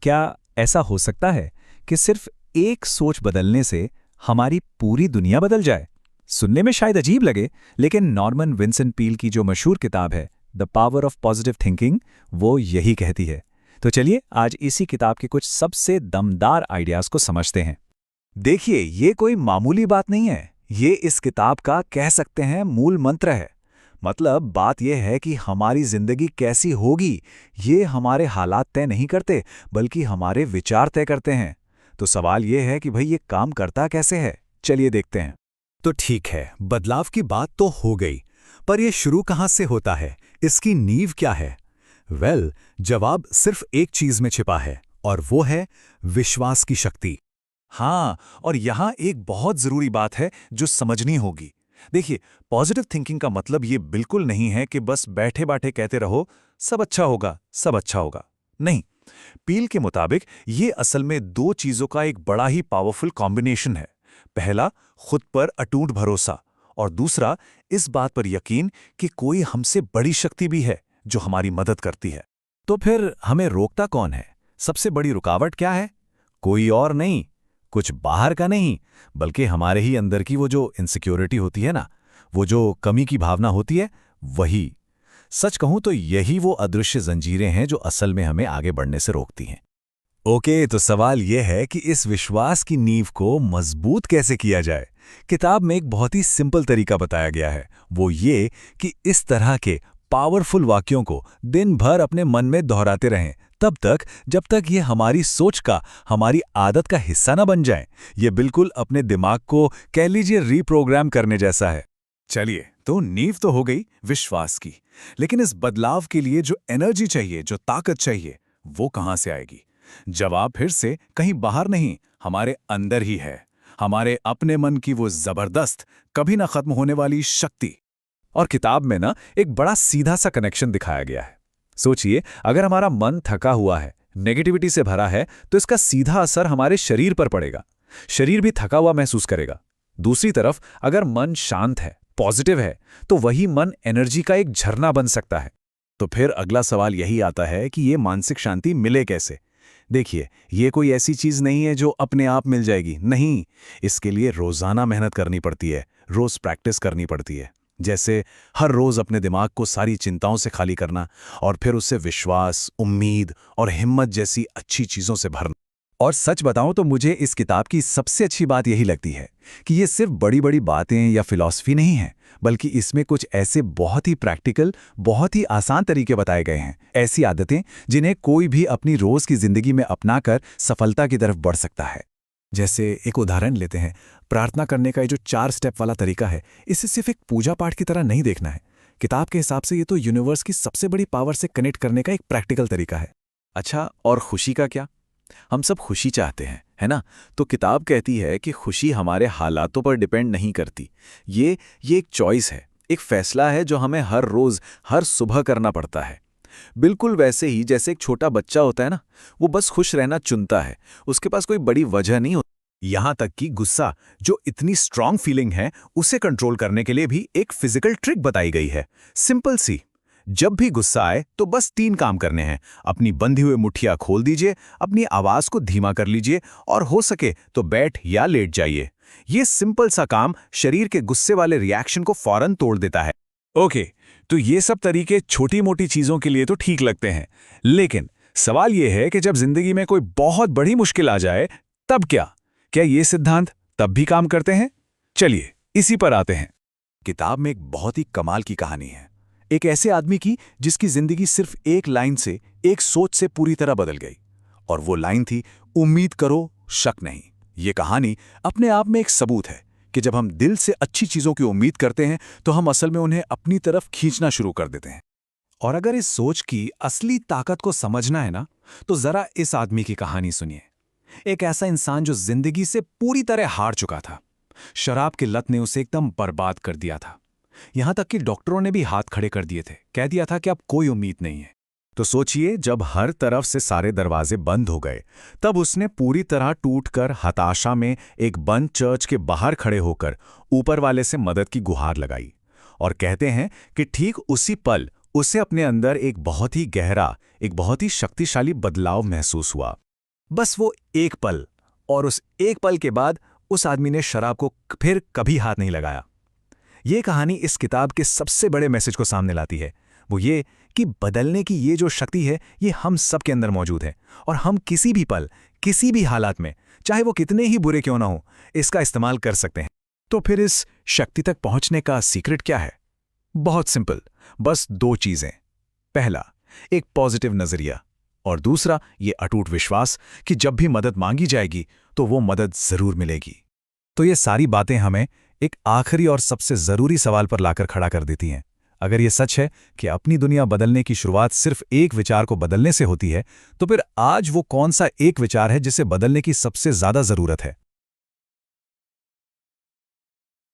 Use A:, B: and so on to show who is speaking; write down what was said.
A: क्या ऐसा हो सकता है कि सिर्फ एक सोच बदलने से हमारी पूरी दुनिया बदल जाए? सुनने में शायद अजीब लगे, लेकिन नॉर्मन विंसेंट पील की जो मशहूर किताब है the power of positive thinking, वो यही कहती है। तो चलिए आज इसी किताब के कुछ सबसे दमदार आइडियाज को समझते हैं। देखिए, ये कोई मामूली बात नहीं है, ये इस किताब का कह सकते हैं मूल मंत्र है। मतलब बात यह है कि हमारी जिंदगी कैसी होगी ये हमारे हालात तय नहीं करते, बल्कि हमारे विचार तय करते हैं। तो सवाल यह है कि भाई ये काम करता कैसे है? चलिए देखते हैं।
B: तो ठीक है, बदलाव की बात तो हो गई, पर यह शुरू कहाँ से होता है? इसकी नींव क्या है? जवाब सिर्फ एक चीज में छिपा है, और वो है विश्वास की शक्ति।
A: हाँ, और यहाँ एक बहुत जरूरी बात है जो समझनी होगी। देखिए, पॉजिटिव थिंकिंग का मतलब ये बिल्कुल नहीं है कि बस बैठे बैठे कहते रहो सब अच्छा होगा, सब अच्छा होगा। नहीं, पील के मुताबिक ये असल में दो चीजों का एक बड़ा ही पावरफुल कॉम्बिनेशन है। पहला, खुद पर अटूट भरोसा, और दूसरा, इस बात पर यकीन कि कोई हमसे बड़ी शक्ति भी है जो हमारी मदद करती है।
B: तो फिर हमें रोकता कौन है? सबसे बड़ी रुकावट क्या है? कोई और नहीं, कुछ बाहर का नहीं, बल्कि हमारे ही अंदर की वो जो इनसिक्योरिटी होती है ना, वो जो कमी की भावना होती है, वही। सच कहूं तो यही वो अदृश्य जंजीरें हैं जो असल में हमें आगे बढ़ने से रोकती हैं। ओके, तो सवाल यह है कि इस विश्वास की नींव को मजबूत कैसे किया जाए? किताब में एक बहुत ही सिंपल तरीका बताया गया है, वो ये कि इस तरह के पावरफुल वाक्यों को दिन भर अपने मन में दोहराते रहें, तब तक जब तक ये हमारी सोच का, हमारी आदत का हिस्सा ना बन जाएं। ये बिल्कुल अपने दिमाग को कह लीजिए रीप्रोग्राम करने जैसा है।
A: चलिए, तो नींव तो हो गई विश्वास की, लेकिन इस बदलाव के लिए जो एनर्जी चाहिए, जो ताकत चाहिए, वो कहां से आएगी? जवाब फिर से कहीं बाहर नहीं, हमारे अंदर ही है। हमारे अपने मन की वो जबरदस्त, कभी ना खत्म होने वाली शक्ति। और किताब में ना एक बड़ा सीधा सा कनेक्शन दिखाया गया है। सोचिए, अगर हमारा मन थका हुआ है, नेगेटिविटी से भरा है, तो इसका सीधा असर हमारे शरीर पर पड़ेगा। शरीर भी थका हुआ महसूस करेगा। दूसरी तरफ अगर मन शांत है, पॉजिटिव है, तो वही मन एनर्जी का एक झरना बन सकता है। तो फिर अगला सवाल यही आता है कि ये मानसिक शांति मिले कैसे? देखिए, ये कोई ऐसी चीज नहीं है जो अपने आप मिल जाएगी। नहीं, इसके लिए रोजाना मेहनत करनी पड़ती है, रोज प्रैक्टिस करनी पड़ती है। जैसे हर रोज अपने दिमाग को सारी चिंताओं से खाली करना, और फिर उससे विश्वास, उम्मीद और हिम्मत जैसी अच्छी चीजों से भरना। और सच बताऊं तो मुझे इस किताब की सबसे अच्छी बात यही लगती है कि ये सिर्फ बड़ी बड़ी बातें या फिलॉसफी नहीं है, बल्कि इसमें कुछ ऐसे बहुत ही प्रैक्टिकल, बहुत ही आसान तरीके बताए गए हैं। ऐसी आदतें जिन्हें कोई भी अपनी रोज की जिंदगी में अपनाकर सफलता की तरफ बढ़ सकता है। जैसे एक उदाहरण लेते हैं, प्रार्थना करने का ये जो 4 स्टेप वाला तरीका है, इसे सिर्फ एक पूजा पाठ की तरह नहीं देखना है। किताब के हिसाब से ये तो यूनिवर्स की सबसे बड़ी पावर से कनेक्ट करने का एक प्रैक्टिकल तरीका है। अच्छा, और खुशी का क्या? हम सब खुशी चाहते हैं, है ना? तो किताब कहती है कि खुशी हमारे हालातों पर डिपेंड नहीं करती। ये एक चॉइस है, एक फैसला है जो हमें हर रोज, हर सुबह करना पड़ता है। बिल्कुल वैसे ही जैसे एक छोटा बच्चा होता है ना, वो बस खुश रहना चुनता है, उसके पास कोई बड़ी वजह नहीं होती। यहां तक कि गुस्सा, जो इतनी स्ट्रांग फीलिंग है, उसे कंट्रोल करने के लिए भी एक फिजिकल ट्रिक बताई गई है, सिंपल सी। जब भी गुस्सा आए तो बस 3 काम करने हैं। अपनी बंधी हुई मुट्ठियां खोल दीजिए, अपनी आवाज को धीमा कर लीजिए, और हो सके तो बैठ या लेट जाइए। ये सिंपल सा काम शरीर के गुस्से वाले रिएक्शन को फौरन तोड़ देता है। ओके, तो ये सब तरीके छोटी मोटी चीजों के लिए तो ठीक लगते हैं, लेकिन सवाल ये है कि जब जिंदगी में कोई बहुत बड़ी मुश्किल आ जाए, तब क्या? क्या ये सिद्धांत तब भी काम करते हैं? चलिए इसी पर आते हैं। किताब में एक बहुत ही कमाल की कहानी है, एक ऐसे आदमी की जिसकी जिंदगी सिर्फ एक लाइन से, एक सोच से पूरी तरह बदल गई। और वो लाइन थी, उम्मीद करो, शक नहीं। ये कहानी अपने आप में एक सबूत है कि जब हम दिल से अच्छी चीजों की उम्मीद करते हैं, तो हम असल में उन्हें अपनी तरफ खींचना शुरू कर देते हैं। और अगर इस सोच की असली ताकत को समझना है ना, तो जरा इस आदमी की कहानी सुनिए। एक ऐसा इंसान जो जिंदगी से पूरी तरह हार चुका था। शराब की लत ने उसे एकदम बर्बाद कर दिया था। यहां तक कि डॉक्टरों ने भी हाथ खड़े कर दिए थे, कह दिया था कि अब कोई उम्मीद नहीं है। तो सोचिए, जब हर तरफ से सारे दरवाजे बंद हो गए, तब उसने पूरी तरह टूटकर हताशा में एक बंद चर्च के बाहर खड़े होकर ऊपर वाले से मदद की गुहार लगाई। और कहते हैं कि ठीक उसी पल उसे अपने अंदर एक बहुत ही गहरा, एक बहुत ही शक्तिशाली बदलाव महसूस हुआ।
B: बस वो एक पल, और उस एक पल के बाद उस आदमी ने शराब को फिर कभी हाथ नहीं लगाया। ये कहानी इस किताब के सबसे बड़े मैसेज को सामने लाती है, वो ये कि बदलने की ये जो शक्ति है ये हम सब के अंदर मौजूद है, और हम किसी भी पल, किसी भी हालात में, चाहे वो कितने ही बुरे क्यों ना हो, इसका इस्तेमाल कर सकते हैं।
A: तो फिर इस शक्ति तक पहुंचने का सीक्रेट क्या है? बहुत सिंपल, बस दो चीजें। पहला, एक पॉजिटिव नजरिया, और दूसरा ये अटूट विश्वास कि जब भी मदद मांगी जाएगी तो वो मदद जरूर मिलेगी।
B: तो ये सारी बातें हमें एक आखिरी और सबसे जरूरी सवाल पर लाकर खड़ा कर देती हैं। अगर ये सच है कि अपनी दुनिया बदलने की शुरुआत सिर्फ एक विचार को बदलने से होती है, तो फिर आज वो कौन सा एक विचार है जिसे बदलने की सबसे ज्यादा जरूरत है?